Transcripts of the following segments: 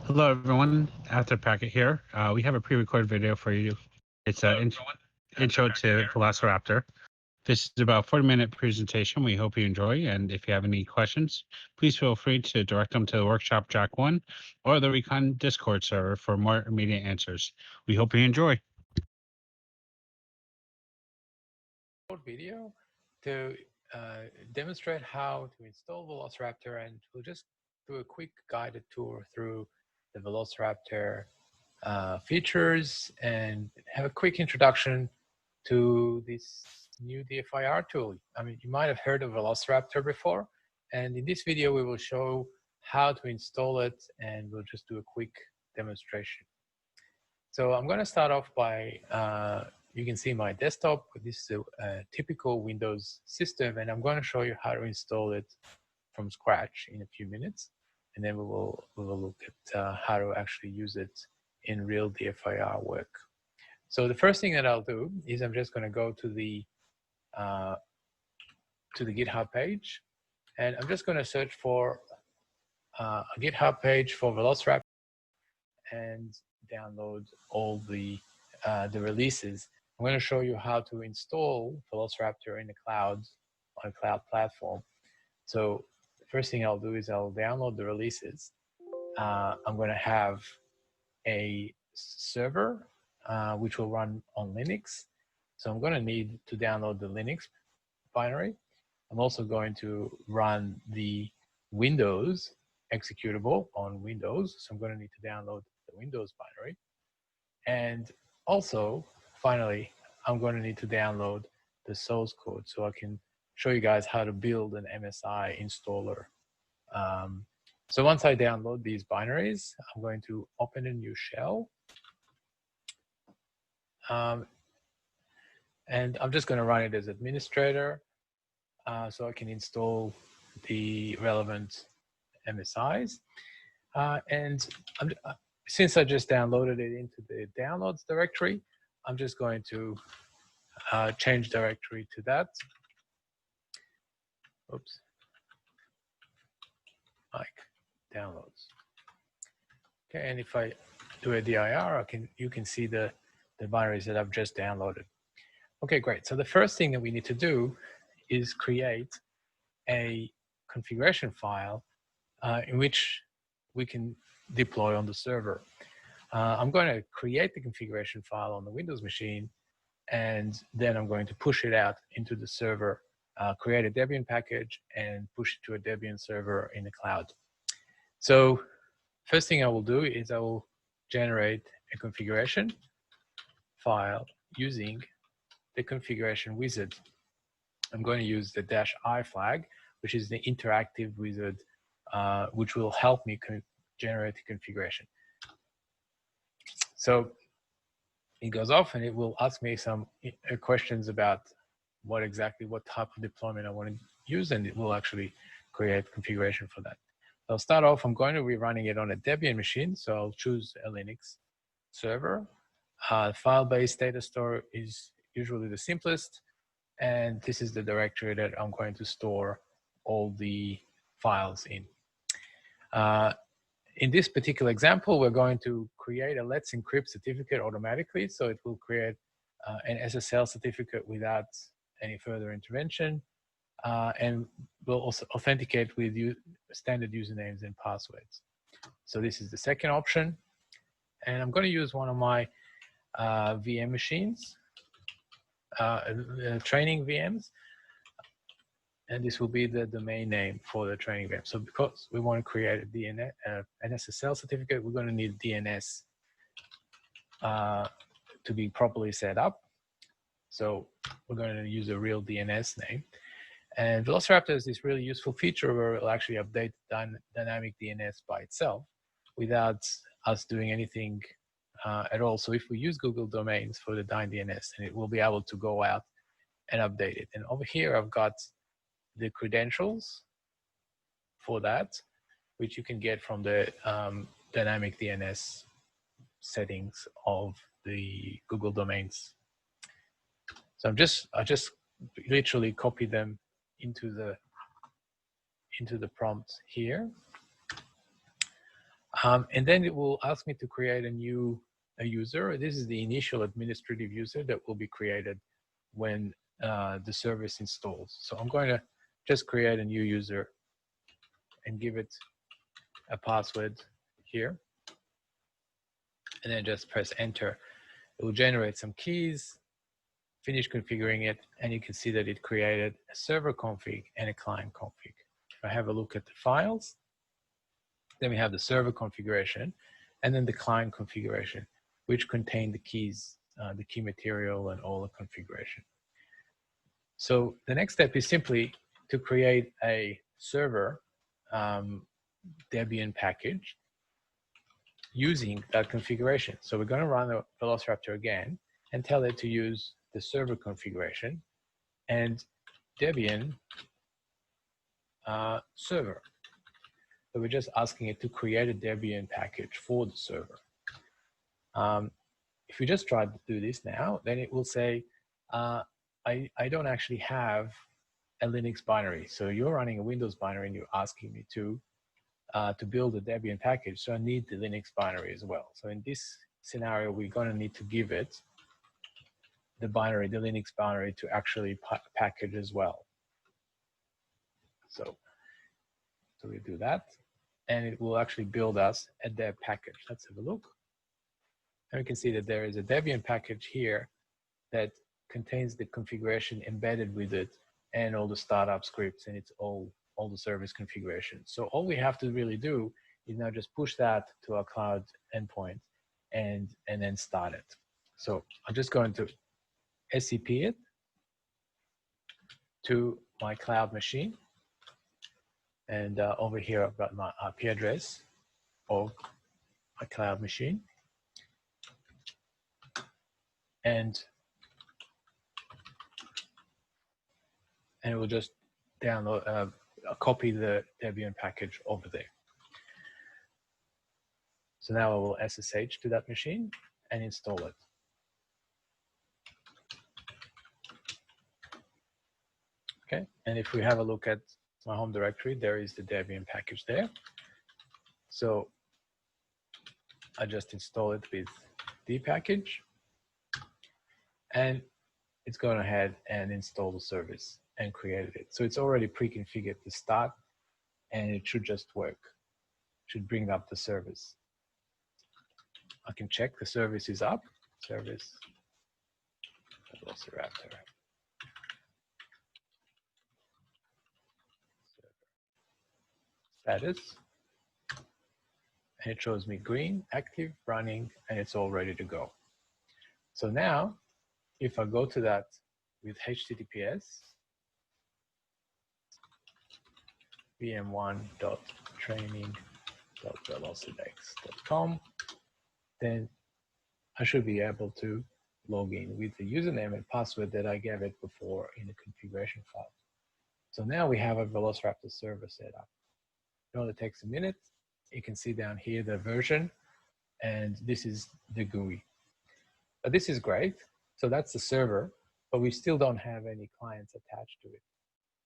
Hello, everyone. After Packet here. We have a pre-recorded video for you. It's an intro to Velociraptor. This is about a 40-minute presentation. We hope you enjoy. And if you have any questions, please feel free to direct them to the workshop Jack 1 or the Recon Discord server for more immediate answers. We hope you enjoy. Video to demonstrate how to install Velociraptor, and we'll just do a quick guided tour through the Velociraptor features and have a quick introduction to this new DFIR tool. I mean, you might have heard of Velociraptor before, and in this video we will show how to install it, and we'll just do a quick demonstration. So I'm going to start off by you can see my desktop. This is a typical Windows system, and I'm going to show you how to install it from scratch in a few minutes, and then we will look at how to actually use it in real DFIR work. So the first thing that I'll do is I'm just going to go to the GitHub page, and I'm just going to search for a GitHub page for Velociraptor and download all the releases. I'm going to show you how to install Velociraptor in the cloud, on a cloud platform. So the first thing I'll do is I'll download the releases. I'm going to have a server which will run on Linux. So I'm going to need to download the Linux binary. I'm also going to run the Windows executable on Windows. So I'm going to need to download the Windows binary. And also, finally, I'm going to need to download the source code so I can show you guys how to build an MSI installer. So once I download these binaries, I'm going to open a new shell. And I'm just going to run it as administrator so I can install the relevant MSIs. And since I just downloaded it into the downloads directory, I'm just going to change directory to that. Oops. Like downloads. Okay, and if I do a dir, you can see the binaries that I've just downloaded. Okay, great. So the first thing that we need to do is create a configuration file in which we can deploy on the server. I'm going to create the configuration file on the Windows machine, and then I'm going to push it out into the server, create a Debian package, and push it to a Debian server in the cloud. So first thing I will do is I will generate a configuration file using the configuration wizard. I'm going to use the -i flag, which is the interactive wizard, which will help me generate the configuration. So it goes off and it will ask me some questions about what type of deployment I want to use, and it will actually create configuration for that. So I'll start off, I'm going to be running it on a Debian machine, so I'll choose a Linux server. File-based data store is usually the simplest, and this is the directory that I'm going to store all the files in. In this particular example, we're going to create a Let's Encrypt certificate automatically. So it will create an SSL certificate without any further intervention. And we'll also authenticate with standard usernames and passwords. So this is the second option. And I'm going to use one of my VM machines, training VMs. And this will be the domain name for the training VM. So because we want to create a DNS, an SSL certificate, we're going to need DNS to be properly set up. So we're going to use a real DNS name. And Velociraptor has this really useful feature where it'll actually update dynamic DNS by itself without us doing anything at all. So if we use Google domains for the DNS, then it will be able to go out and update it. And over here, I've got the credentials for that, which you can get from the dynamic DNS settings of the Google domains. So I just literally copy them into the prompt here. And then it will ask me to create a user. This is the initial administrative user that will be created when the service installs. So I'm going to just create a new user and give it a password here. And then just press enter. It will generate some keys, finish configuring it, and you can see that it created a server config and a client config. If I have a look at the files, then we have the server configuration and then the client configuration, which contain the keys, the key material and all the configuration. So the next step is simply to create a server Debian package using that configuration. So we're going to run the Velociraptor again and tell it to use the server configuration and Debian server. So we're just asking it to create a Debian package for the server. If we just try to do this now, then it will say, I don't actually have a Linux binary. So you're running a Windows binary and you're asking me to build a Debian package. So I need the Linux binary as well. So in this scenario, we're going to need to give it the binary, the Linux binary, to actually package as well. So we do that, and it will actually build us a Deb package. Let's have a look. And we can see that there is a Debian package here that contains the configuration embedded with it and all the startup scripts, and it's all the service configuration. So all we have to really do is now just push that to our cloud endpoint and then start it. So I'm just going to SCP it to my cloud machine. And over here, I've got my IP address of my cloud machine. And it will just download, copy the Debian package over there. So now I will SSH to that machine and install it. Okay, and if we have a look at my home directory, there is the Debian package there. So I just install it with the package, and it's gone ahead and installed the service and created it. So it's already pre-configured to start, and it should just work. It should bring up the service. I can check the service is up. Service Velociraptor. Status. And it shows me green, active, running, and it's all ready to go. So now, if I go to that with HTTPS, vm1.training.velocidex.com, then I should be able to log in with the username and password that I gave it before in the configuration file. So now we have a Velociraptor server set up. It only takes a minute. You can see down here the version, and this is the GUI. But this is great. So that's the server, but we still don't have any clients attached to it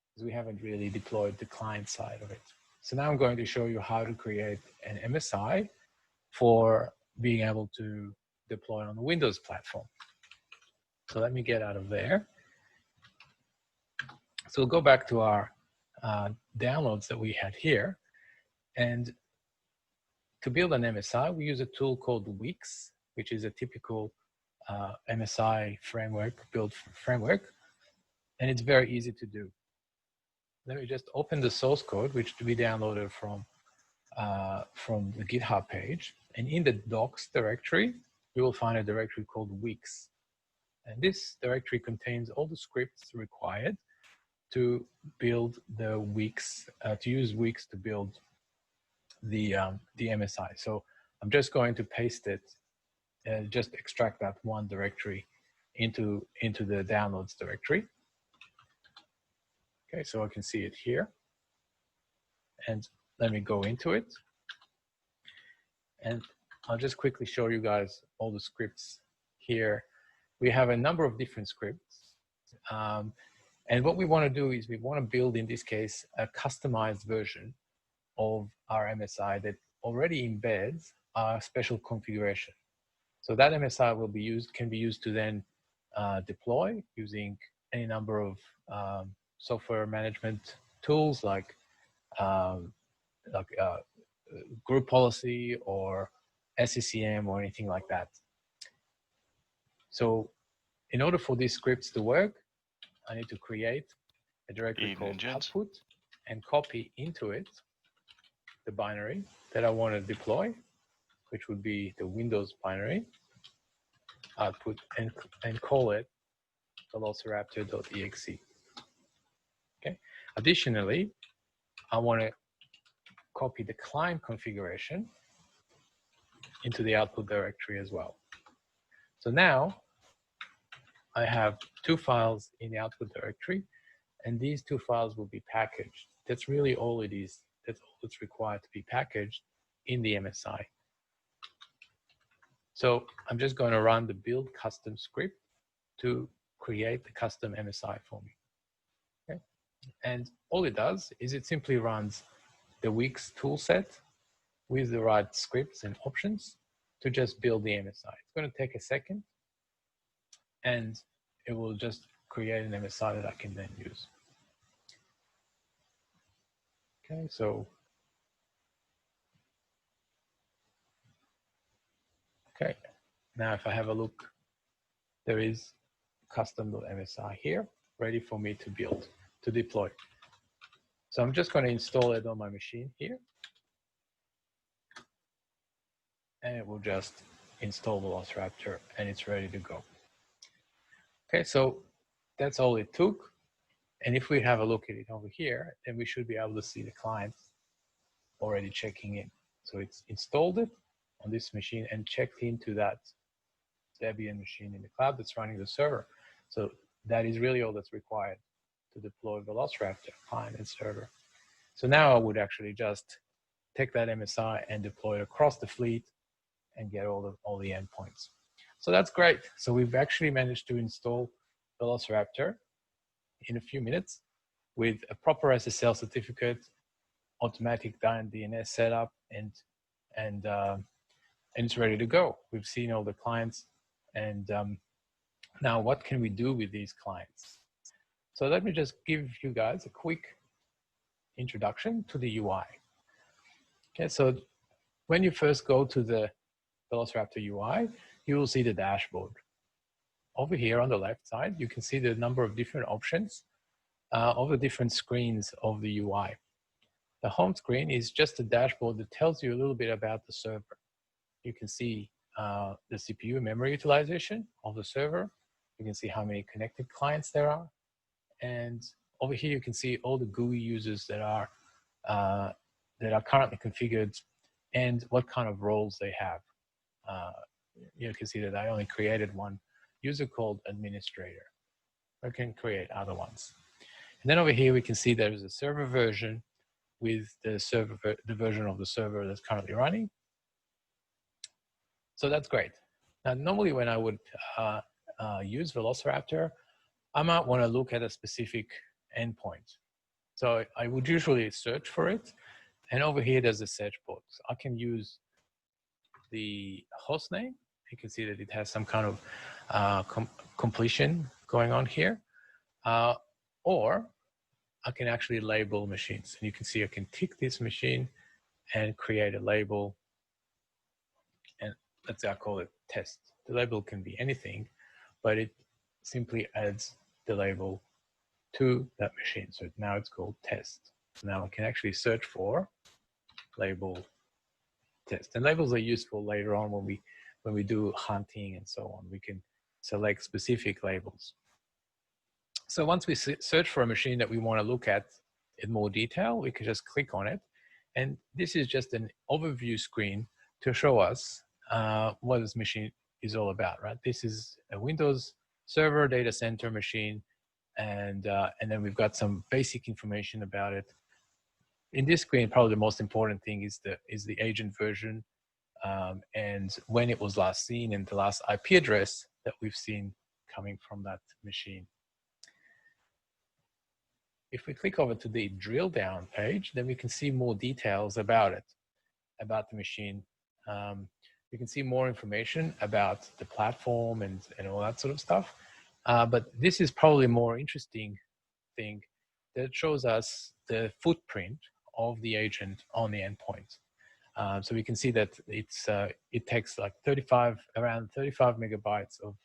because we haven't really deployed the client side of it. So now I'm going to show you how to create an MSI for being able to deploy on the Windows platform. So let me get out of there. So we'll go back to our downloads that we had here. And to build an MSI, we use a tool called Wix, which is a typical MSI framework, build framework, and it's very easy to do. Let me just open the source code, which we downloaded from the GitHub page. And in the docs directory, you will find a directory called Wix. And this directory contains all the scripts required to build the Wix, to use Wix to build the MSI. So I'm just going to paste it and just extract that one directory into the downloads directory. Okay, so I can see it here. And let me go into it. And I'll just quickly show you guys all the scripts here. We have a number of different scripts. And what we want to do is we want to build, in this case, a customized version of our MSI that already embeds a special configuration. So that MSI can be used to then deploy using any number of software management tools like group policy or SCCM or anything like that. So in order for these scripts to work, I need to create a directory called output and copy into it the binary that I want to deploy, which would be the Windows binary output, and call it velociraptor.exe. Okay. Additionally, I want to copy the client configuration into the output directory as well. So now I have two files in the output directory, and these two files will be packaged. That's really all it is. That's all that's required to be packaged in the MSI. So I'm just going to run the build custom script to create the custom MSI for me. Okay? And all it does is it simply runs the Wix toolset with the right scripts and options to just build the MSI. It's going to take a second, and it will just create an MSI that I can then use. Okay, so okay, now if I have a look, there is custom.msi here, ready for me to build, to deploy. So I'm just going to install it on my machine here, and it will just install Velociraptor, and it's ready to go. Okay, so that's all it took. And if we have a look at it over here, then we should be able to see the client already checking in. So it's installed it on this machine and checked into that Debian machine in the cloud that's running the server. So that is really all that's required to deploy Velociraptor client and server. So now I would actually just take that MSI and deploy it across the fleet and get all the endpoints. So that's great. So we've actually managed to install Velociraptor in a few minutes with a proper SSL certificate, automatic DNS setup, and it's ready to go. We've seen all the clients, and now what can we do with these clients? So let me just give you guys a quick introduction to the UI. Okay, so when you first go to the Velociraptor UI, you will see the dashboard. Over here on the left side, you can see the number of different options of the different screens of the UI. The home screen is just a dashboard that tells you a little bit about the server. You can see the CPU memory utilization of the server. You can see how many connected clients there are. And over here, you can see all the GUI users that are currently configured and what kind of roles they have. You can see that I only created one user called administrator. I can create other ones. And then over here, we can see there is a server version with the version of the server that's currently running. So that's great. Now, normally when I would use Velociraptor, I might want to look at a specific endpoint. So I would usually search for it. And over here, there's a search box. I can use the host name. You can see that it has some kind of completion going on here. Or I can actually label machines. And you can see I can tick this machine and create a label. And let's say I call it test. The label can be anything, but it simply adds the label to that machine. So now it's called test. So now I can actually search for label test. And labels are useful later on when we do hunting and so on. We can select specific labels. So once we search for a machine that we want to look at in more detail, we can just click on it. And this is just an overview screen to show us what this machine is all about, right? This is a Windows server data center machine, and then we've got some basic information about it. In this screen, probably the most important thing is the agent version and when it was last seen and the last IP address that we've seen coming from that machine. If we click over to the drill down page, then we can see more details about it. about the machine. You can see more information about the platform and all that sort of stuff. But this is probably a more interesting thing that shows us the footprint of the agent on the endpoint. So we can see that it takes like around 35 megabytes of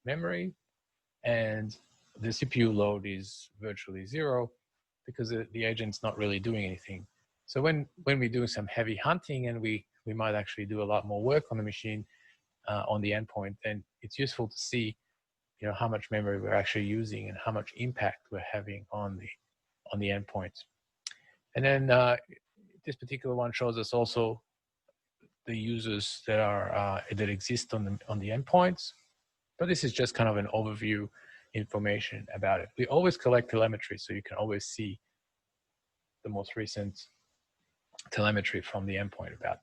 memory, and the CPU load is virtually zero because the agent's not really doing anything. So when we do some heavy hunting and we might actually do a lot more work on the machine on the endpoint, then it's useful to see, how much memory we're actually using and how much impact we're having on the endpoint. And then this particular one shows us also the users that exist on the endpoints. But this is just kind of an overview information about it. We always collect telemetry, so you can always see the most recent telemetry from the endpoint about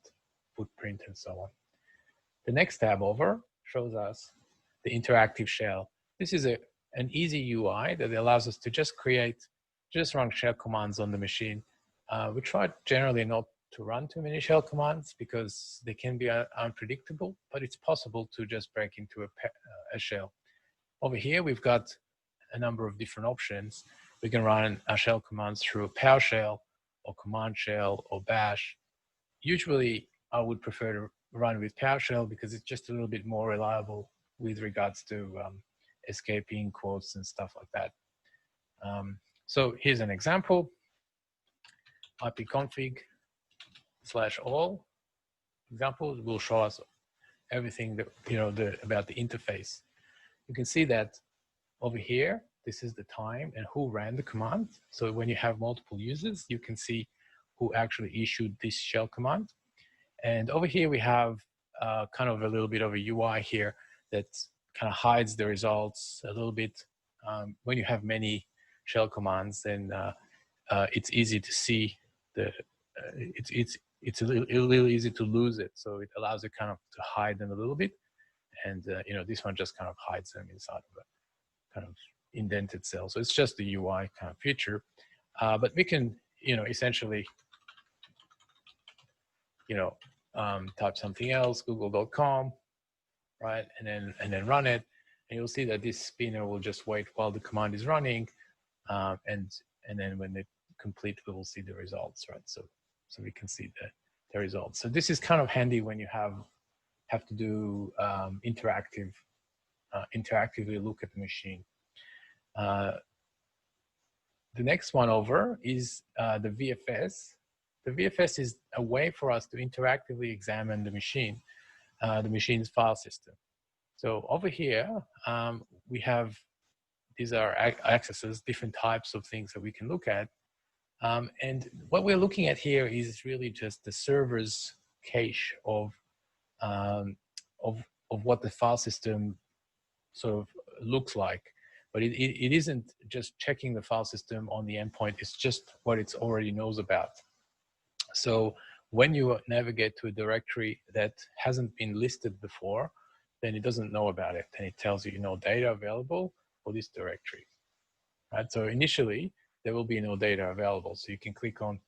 footprint and so on. The next tab over shows us the interactive shell. This is an easy UI that allows us to just run shell commands on the machine. We try generally not to run too many shell commands because they can be unpredictable, but it's possible to just break into a shell. Over here, we've got a number of different options. We can run our shell commands through a PowerShell or Command Shell or Bash. Usually, I would prefer to run with PowerShell because it's just a little bit more reliable with regards to escaping quotes and stuff like that. So here's an example. ipconfig/all example will show us everything that about the interface. You can see that over here, this is the time and who ran the command. So when you have multiple users, you can see who actually issued this shell command. And over here, we have kind of a little bit of a UI here that kind of hides the results a little bit. When you have many shell commands, then it's easy to see it's a little easy to lose it. So it allows it kind of to hide them a little bit. And this one just kind of hides them inside of a kind of indented cell. So it's just the UI kind of feature. But we can, essentially, type something else, google.com, right? And then run it. And you'll see that this spinner will just wait while the command is running. And then when they complete, we will see the results, right? So we can see the results. So this is kind of handy when you have to do interactively look at the machine. The next one over is the VFS. The VFS is a way for us to interactively examine the machine's file system. So over here, we have, these are accesses, different types of things that we can look at. And what we're looking at here is really just the server's cache of what the file system sort of looks like. But it isn't just checking the file system on the endpoint, it's just what it already knows about. So when you navigate to a directory that hasn't been listed before, then it doesn't know about it. And it tells you, data available for this directory. Right? So initially, there will be no data available. So you can click on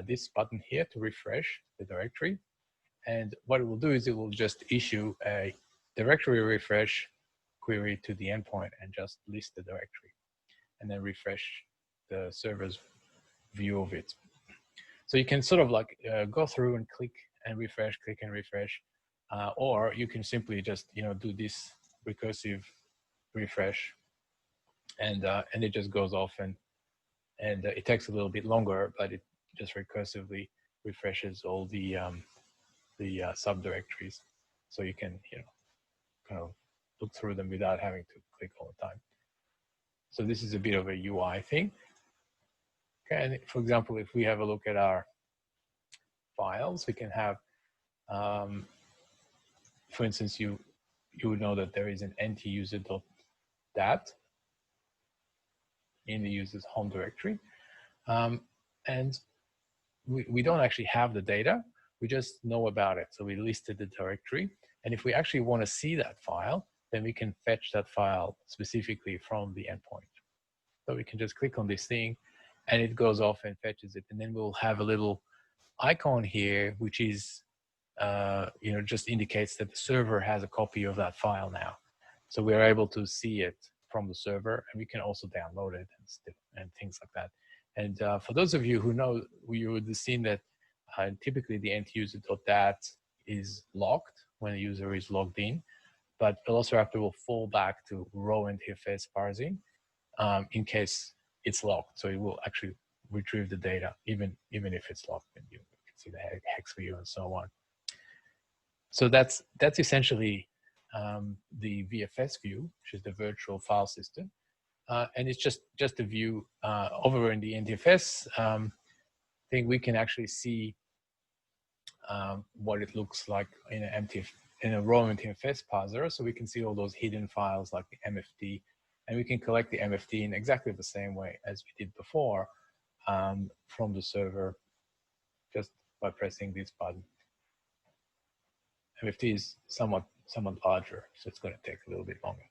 this button here to refresh the directory. And what it will do is it will just issue a directory refresh query to the endpoint and just list the directory and then refresh the server's view of it. So you can sort of like go through and click and refresh, or you can simply just do this recursive refresh, and it just goes off and it takes a little bit longer, but it just recursively refreshes all the subdirectories, so you can kind of look through them without having to click all the time. So this is a bit of a UI thing. Okay, and for example, if we have a look at our files, we can have, for instance, you would know that there is an ntuser.dat in the user's home directory. And we don't actually have the data, we just know about it. So we listed the directory. And if we actually want to see that file, then we can fetch that file specifically from the endpoint. So we can just click on this thing and it goes off and fetches it. And then we'll have a little icon here, which is just indicates that the server has a copy of that file now. So we are able to see it from the server, and we can also download it and things like that. And for those of you who know, you would have seen that typically the end user.dat is locked when the user is logged in, but Velociraptor will fall back to raw NTFS parsing in case it's locked. So it will actually retrieve the data even if it's locked, and you can see the hex view and so on. So that's essentially the VFS view, which is the virtual file system. And it's just a view over in the NTFS thing. We can actually see what it looks like in a raw NTFS parser. So we can see all those hidden files like the MFT, and we can collect the MFT in exactly the same way as we did before from the server, just by pressing this button. MFT is somewhat larger, so it's going to take a little bit longer.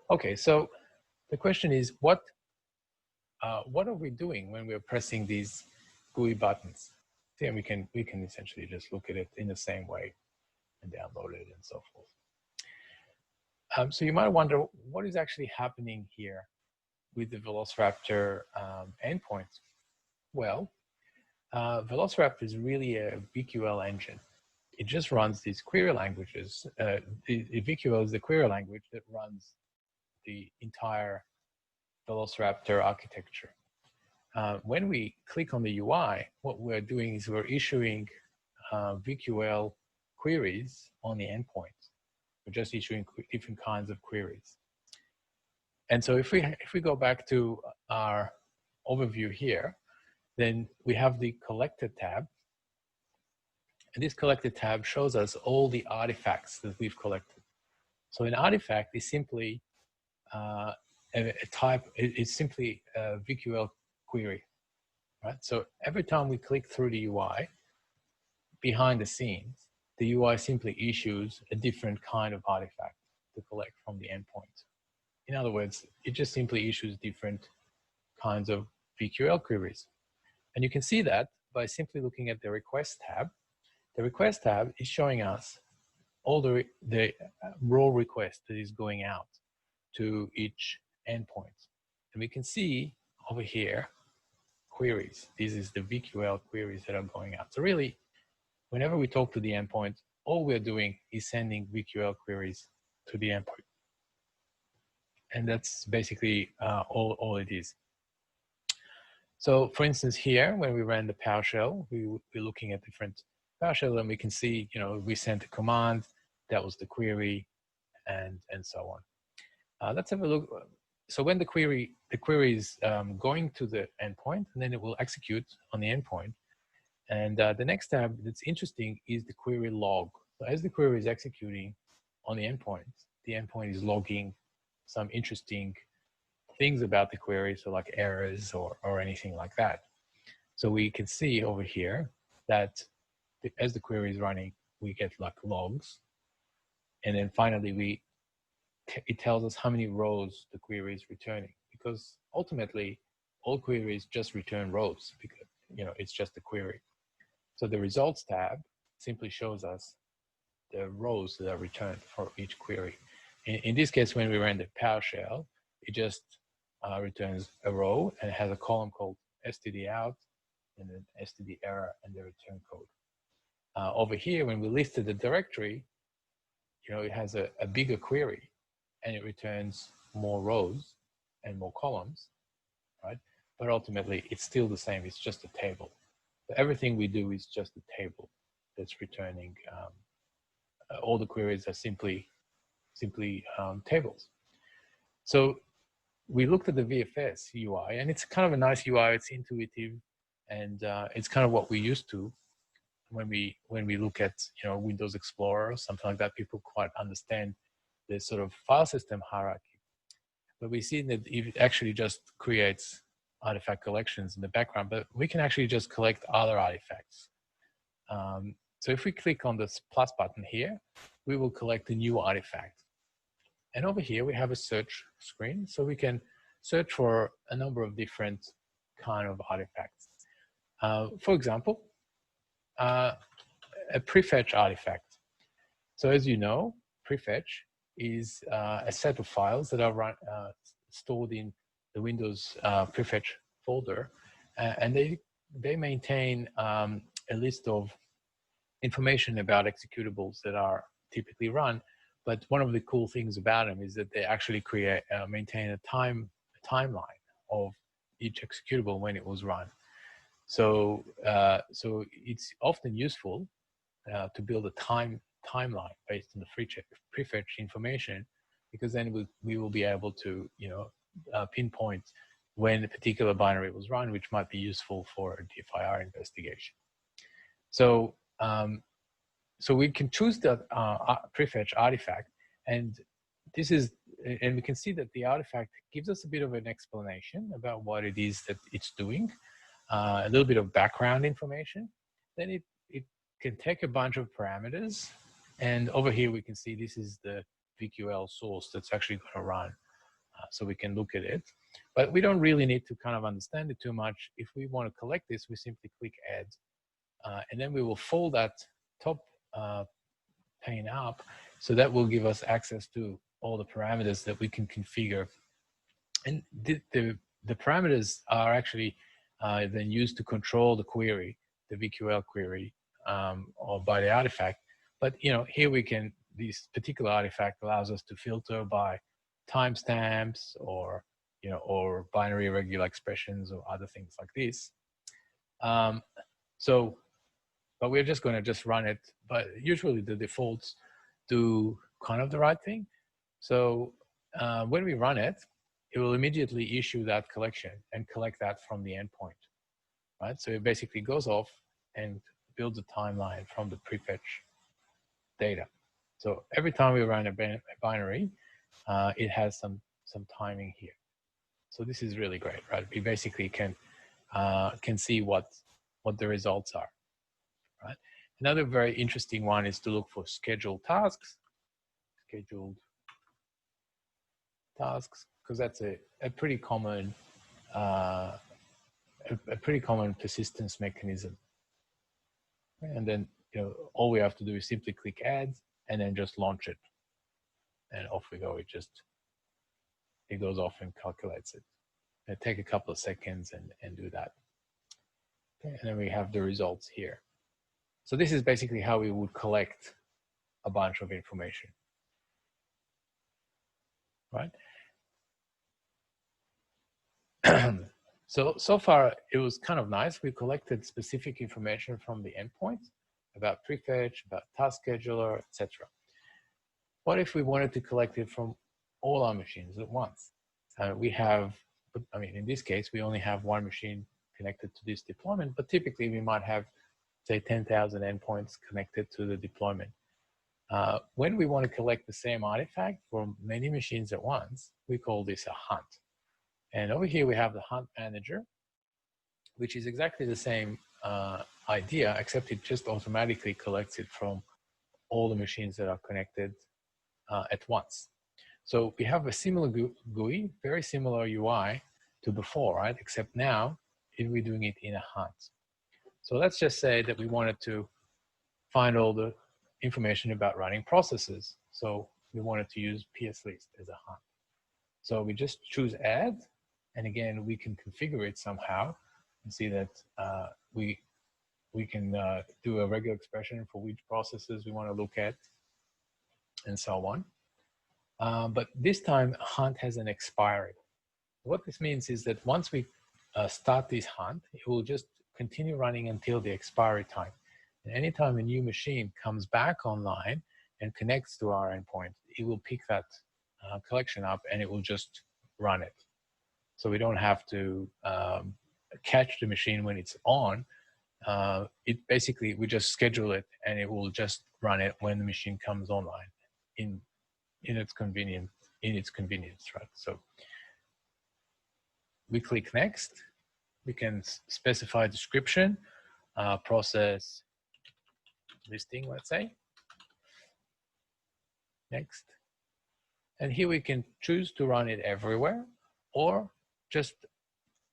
Okay, so the question is, what are we doing when we're pressing these GUI buttons? See, and we can essentially just look at it in the same way and download it and so forth. So you might wonder what is actually happening here with the Velociraptor endpoints. Well, Velociraptor is really a VQL engine. It just runs these query languages. The VQL is the query language that runs the entire Velociraptor architecture. When we click on the UI, what we're doing is we're issuing VQL queries on the endpoint. We're just issuing different kinds of queries. And so if we go back to our overview here, then we have the Collected tab. And this Collected tab shows us all the artifacts that we've collected. So an artifact is simply a type, it's simply a VQL query, right? So every time we click through the UI, behind the scenes, the UI simply issues a different kind of artifact to collect from the endpoint. In other words, it just simply issues different kinds of VQL queries. And you can see that by simply looking at the Request tab. The Request tab is showing us all the raw request that is going out to each endpoint. And we can see over here, queries. This is the VQL queries that are going out. So really, whenever we talk to the endpoint, all we're doing is sending VQL queries to the endpoint. And that's basically all it is. So for instance, here, when we ran the PowerShell, we're looking at different PowerShell, and we can see, we sent a command, that was the query, and so on. Let's have a look. So when the query is going to the endpoint, and then it will execute on the endpoint. And the next tab that's interesting is the query log. So as the query is executing on the endpoint is logging some interesting things about the query, so like errors or anything like that. So we can see over here that as the query is running, we get like logs. And then finally, it tells us how many rows the query is returning, because ultimately all queries just return rows because it's just a query. So the results tab simply shows us the rows that are returned for each query. In this case, when we ran the PowerShell, it just returns a row, and it has a column called std out and then std error and the return code. Over here, when we listed the directory, it has a bigger query, and it returns more rows and more columns, right? But ultimately, it's still the same. It's just a table. So everything we do is just a table that's returning. All the queries are simply tables. So we looked at the VFS UI, and it's kind of a nice UI. It's intuitive, and it's kind of what we're used to when we look at Windows Explorer or something like that. People quite understand the sort of file system hierarchy, but we see that it actually just creates artifact collections in the background, but we can actually just collect other artifacts. So if we click on this plus button here, we will collect a new artifact. And over here, we have a search screen, so we can search for a number of different kind of artifacts. For example, a prefetch artifact. So as you know, prefetch is a set of files that are stored in the Windows prefetch folder, and they maintain a list of information about executables that are typically run. But one of the cool things about them is that they actually maintain a timeline of each executable when it was run. So it's often useful to build a timeline based on the prefetch information, because then we will be able to pinpoint when a particular binary was run, which might be useful for a DFIR investigation. So so we can choose the prefetch artifact, and we can see that the artifact gives us a bit of an explanation about what it is that it's doing, a little bit of background information. Then it can take a bunch of parameters, and over here we can see this is the VQL source that's actually going to run. So we can look at it, but we don't really need to kind of understand it too much. If we want to collect this, we simply click add, and then we will fold that top pane up, so that will give us access to all the parameters that we can configure. And the parameters are actually then used to control the query, the VQL query, or by the artifact. But here we can, this particular artifact allows us to filter by timestamps or binary irregular expressions or other things like this. But we're just going to run it. But usually the defaults do kind of the right thing. So when we run it, it will immediately issue that collection and collect that from the endpoint, right? So it basically goes off and builds a timeline from the prefetch data. So every time we run a binary, it has some timing here. So this is really great, right? We basically can see what the results are. Right. Another very interesting one is to look for scheduled tasks, because that's a pretty common persistence mechanism. And then all we have to do is simply click add and then just launch it, and off we go. It goes off and calculates it. It take a couple of seconds and do that. Okay. And then we have the results here. So this is basically how we would collect a bunch of information, right? So far it was kind of nice. We collected specific information from the endpoint about prefetch, about task scheduler, etc. What if we wanted to collect it from all our machines at once? In this case, we only have one machine connected to this deployment, but typically we might have, say, 10,000 endpoints connected to the deployment. When we want to collect the same artifact from many machines at once, we call this a hunt. And over here we have the hunt manager, which is exactly the same idea, except it just automatically collects it from all the machines that are connected at once. So we have a similar GUI, very similar UI to before, right? Except now we're doing it in a hunt. So let's just say that we wanted to find all the information about running processes. So we wanted to use PSList as a hunt. So we just choose add, and again, we can configure it somehow and see that we can do a regular expression for which processes we want to look at and so on. But this time, hunt has an expiry. What this means is that once we start this hunt, it will just continue running until the expiry time. And anytime a new machine comes back online and connects to our endpoint, it will pick that collection up and it will just run it. So we don't have to catch the machine when it's on. We just schedule it and it will just run it when the machine comes online in its convenience, right? So we click next. We can specify description, process listing, let's say. Next. And here we can choose to run it everywhere or just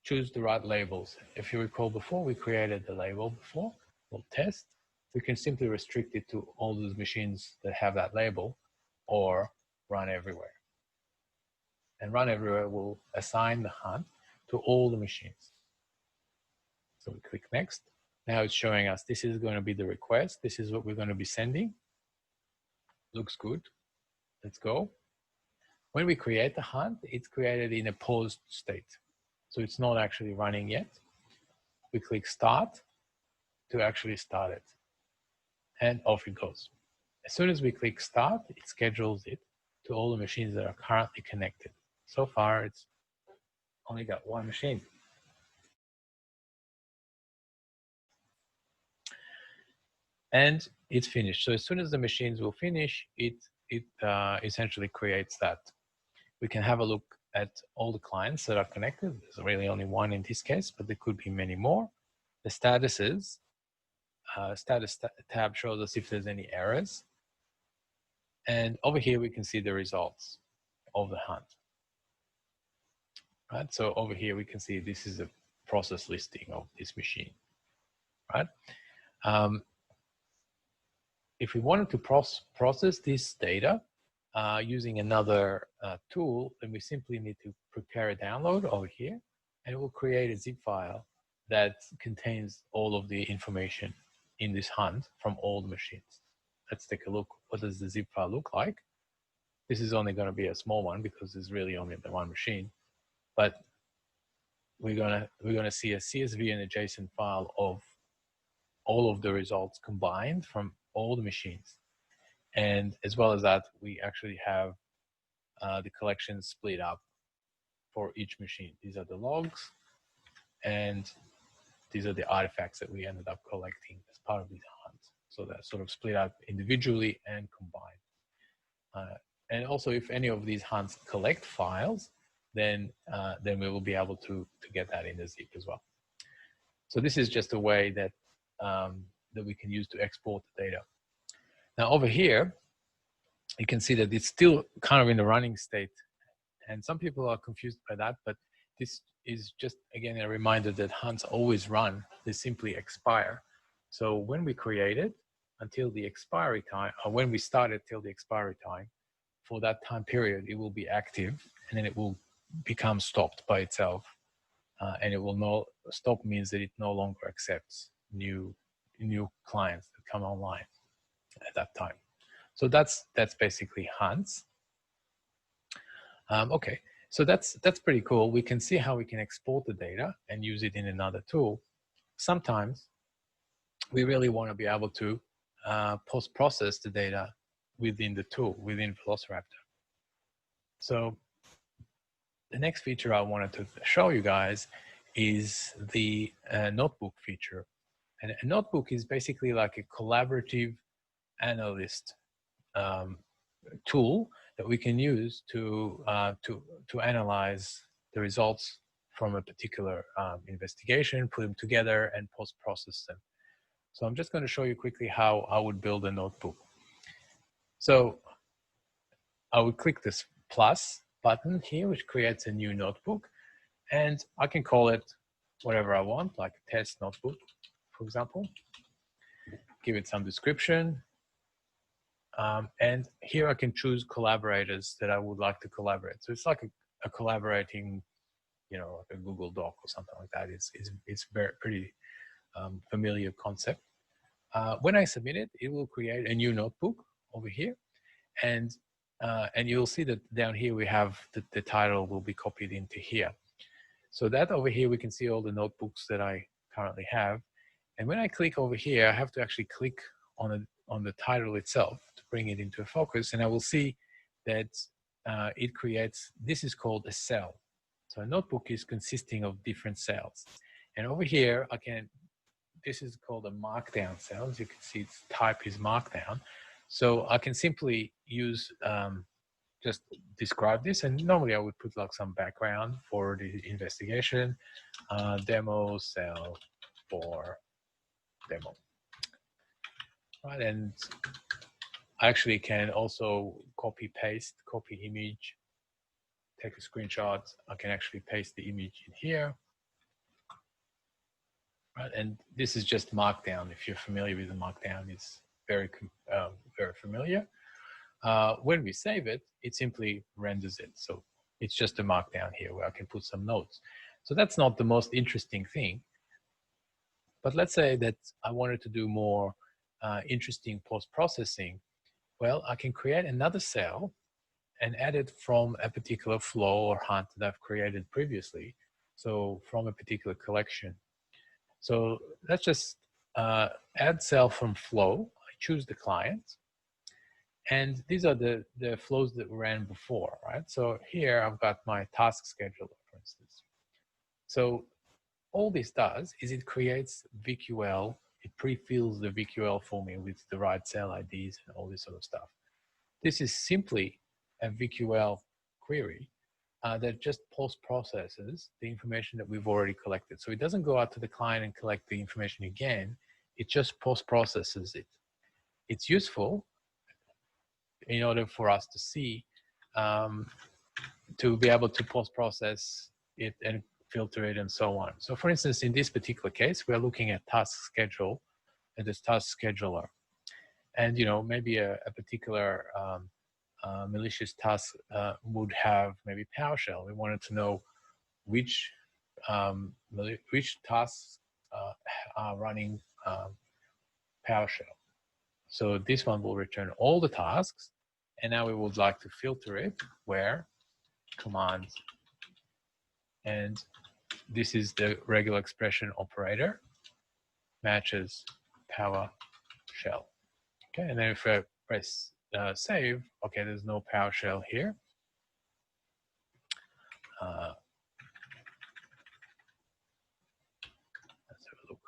choose the right labels. If you recall before, we created the label before. will test. We can simply restrict it to all those machines that have that label, or run everywhere. And run everywhere will assign the hunt to all the machines. So we click next. Now it's showing us this is going to be the request. This is what we're going to be sending. Looks good. Let's go. When we create the hunt, it's created in a paused state. So it's not actually running yet. We click start to actually start it. And off it goes. As soon as we click start, it schedules it to all the machines that are currently connected. So far, it's only got one machine. And it's finished. So as soon as the machines will finish, it essentially creates that. We can have a look at all the clients that are connected. There's really only one in this case, but there could be many more. The statuses, status tab shows us if there's any errors. And over here, we can see the results of the hunt. Right, so over here, we can see this is a process listing of this machine, right? If we wanted to process this data using another tool, then we simply need to prepare a download over here, and it will create a zip file that contains all of the information in this hunt from all the machines. Let's take a look. What does the zip file look like? This is only going to be a small one because there's really only the one machine, but we're gonna see a CSV and a JSON file of all of the results combined from all the machines. And as well as that, we actually have the collections split up for each machine. These are the logs, and these are the artifacts that we ended up collecting as part of these hunts. So they're sort of split up individually and combined. And also, if any of these hunts collect files, then we will be able to get that in the zip as well. So this is just a way that that we can use to export the data. Now over here, you can see that it's still kind of in the running state, and some people are confused by that, but this is just, again, a reminder that hunts always run. They simply expire. So when we create it until the expiry time, or when we start it till the expiry time, for that time period, it will be active, and then it will become stopped by itself. And it will stop means that it no longer accepts new clients that come online at that time. So that's basically hunts. Okay, so that's pretty cool. We can see how we can export the data and use it in another tool. Sometimes we really want to be able to post-process the data within the tool, within Velociraptor. So the next feature I wanted to show you guys is the notebook feature. And a notebook is basically like a collaborative analyst tool that we can use to analyze the results from a particular investigation, put them together, and post-process them. So I'm just going to show you quickly how I would build a notebook. So I would click this plus button here, which creates a new notebook, and I can call it whatever I want, like test notebook, for example. Give it some description. And here I can choose collaborators that I would like to collaborate. So it's like a collaborating, like a Google Doc or something like that. It's very pretty familiar concept. When I submit it, it will create a new notebook over here, and you'll see that down here we have the title will be copied into here. So that over here we can see all the notebooks that I currently have. And when I click over here, I have to actually click on the title itself to bring it into a focus, and I will see that it creates, this is called a cell. So a notebook is consisting of different cells. And over here, this is called a markdown cell. As you can see, its type is markdown. So I can simply use, just describe this. And normally I would put like some background for the investigation, demo cell for demo. Right, and I actually can also copy image, take a screenshot. I can actually paste the image in here. right? And this is just Markdown. If you're familiar with the Markdown, it's very familiar. When we save it, it simply renders it. So it's just a Markdown here where I can put some notes. So that's not the most interesting thing. But let's say that I wanted to do more interesting post-processing. Well, I can create another cell and add it from a particular flow or hunt that I've created previously. So from a particular collection. So let's just add cell from flow. I choose the client. And these are the flows that ran before, right? So here I've got my task scheduler, for instance. So all this does is it creates VQL. It pre-fills the VQL for me with the right cell IDs and all this sort of stuff. This is simply a VQL query that just post-processes the information that we've already collected. So it doesn't go out to the client and collect the information again. It just post-processes it. It's useful in order for us to see, to be able to post-process it and filter it and so on. So for instance, in this particular case, we're looking at task schedule and this task scheduler. And maybe a particular malicious task would have maybe PowerShell. We wanted to know which tasks are running PowerShell. So this one will return all the tasks. And now we would like to filter it where commands. And this is the regular expression operator matches PowerShell. Okay, and then if I press save, okay, there's no PowerShell here. Let's have a look.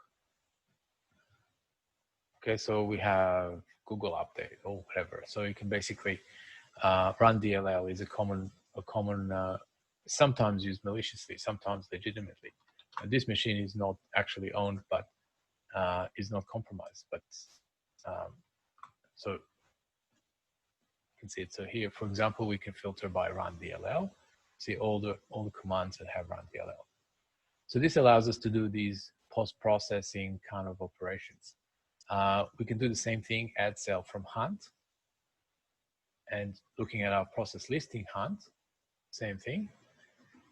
Okay, so we have Google Update or whatever. So you can basically run DLL is a common sometimes used maliciously, sometimes legitimately. This machine is not actually owned, but is not compromised. But so you can see it. So here, for example, we can filter by run DLL. See all the commands that have run DLL. So this allows us to do these post-processing kind of operations. We can do the same thing, add cell from hunt. And looking at our process listing hunt, same thing.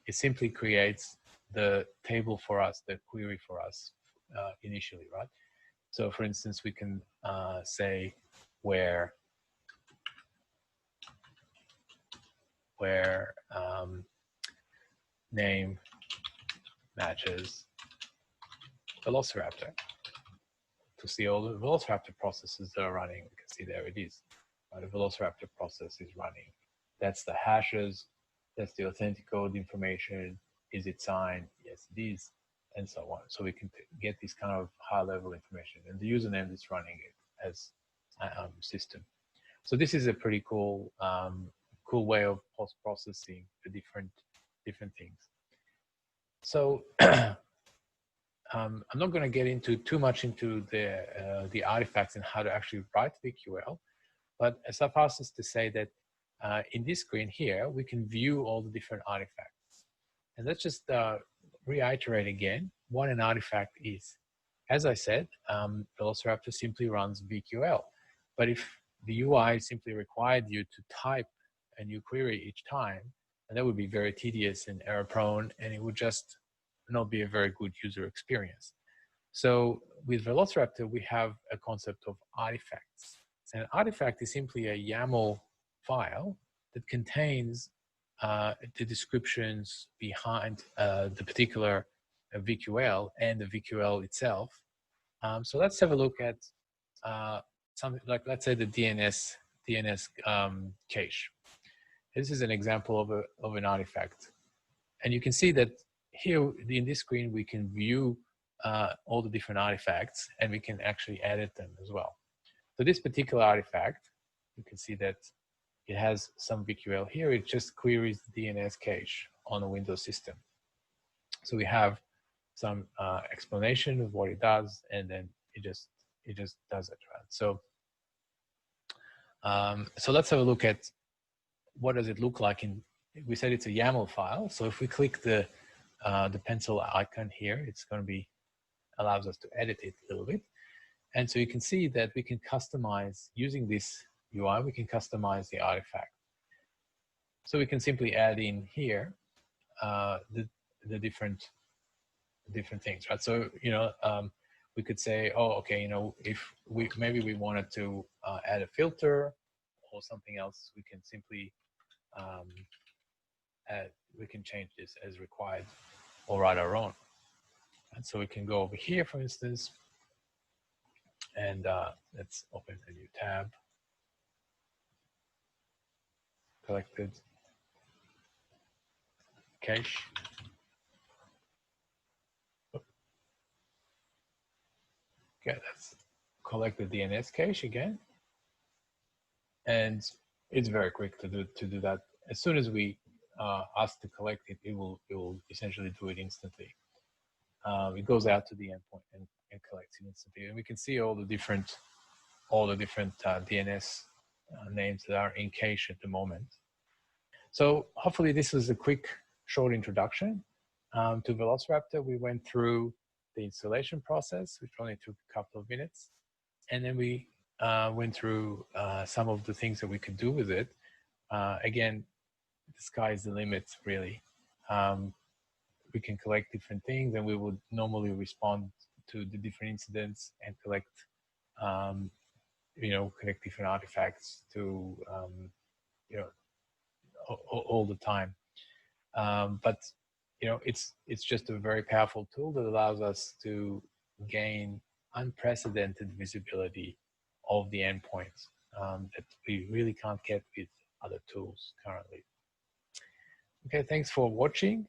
It simply creates the table for us, the query for us initially, right? So for instance, we can say where name matches Velociraptor. To see all the Velociraptor processes that are running, we can see there it is. The Velociraptor process is running. That's the hashes, that's the authentic code information. Is it signed? Yes, it is, and so on. So we can get this kind of high-level information, and the username is running it as system. So this is a pretty cool, cool way of post-processing the different things. So I'm not going to get into too much into the artifacts and how to actually write VQL, but suffice it to say that in this screen here, we can view all the different artifacts. And let's just reiterate again what an artifact is. As I said, Velociraptor simply runs VQL, but if the UI simply required you to type a new query each time, and that would be very tedious and error prone, and it would just not be a very good user experience. So with Velociraptor, we have a concept of artifacts. And an artifact is simply a YAML file that contains the descriptions behind the particular VQL and the VQL itself. So let's have a look at something like, let's say, the DNS cache. This is an example of an artifact. And you can see that here in this screen, we can view all the different artifacts, and we can actually edit them as well. So this particular artifact, you can see that it has some VQL here. It just queries the DNS cache on a Windows system. So we have some explanation of what it does, and then it just does it, right? So so let's have a look at what does it look like in. We said it's a YAML file. So if we click the pencil icon here, it's going to be allows us to edit it a little bit. And so you can see that we can customize, using this UI, we can customize the artifact. So we can simply add in here the different things, right? So, we could say, oh, okay, if maybe we wanted to add a filter or something else, we can simply we can change this as required or write our own. And so we can go over here, for instance, and let's open a new tab. Collected cache. Okay, let's collect the DNS cache again. And it's very quick to do that. As soon as we ask to collect it, it will essentially do it instantly. It goes out to the endpoint and collects it instantly. And we can see all the different DNS names that are in cache at the moment. So hopefully this was a quick, short introduction to Velociraptor. We went through the installation process, which only took a couple of minutes. And then we went through some of the things that we could do with it. Again, the sky is the limit, really. We can collect different things, and we would normally respond to the different incidents and collect, collect different artifacts to, all the time. But it's just a very powerful tool that allows us to gain unprecedented visibility of the endpoints that we really can't get with other tools currently. Okay, thanks for watching.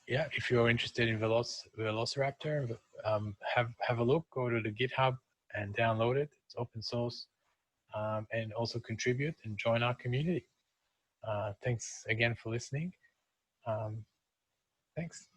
Yeah, if you're interested in Velociraptor, have a look, go to the GitHub and download it. It's open source, and also contribute and join our community. Thanks again for listening. Thanks.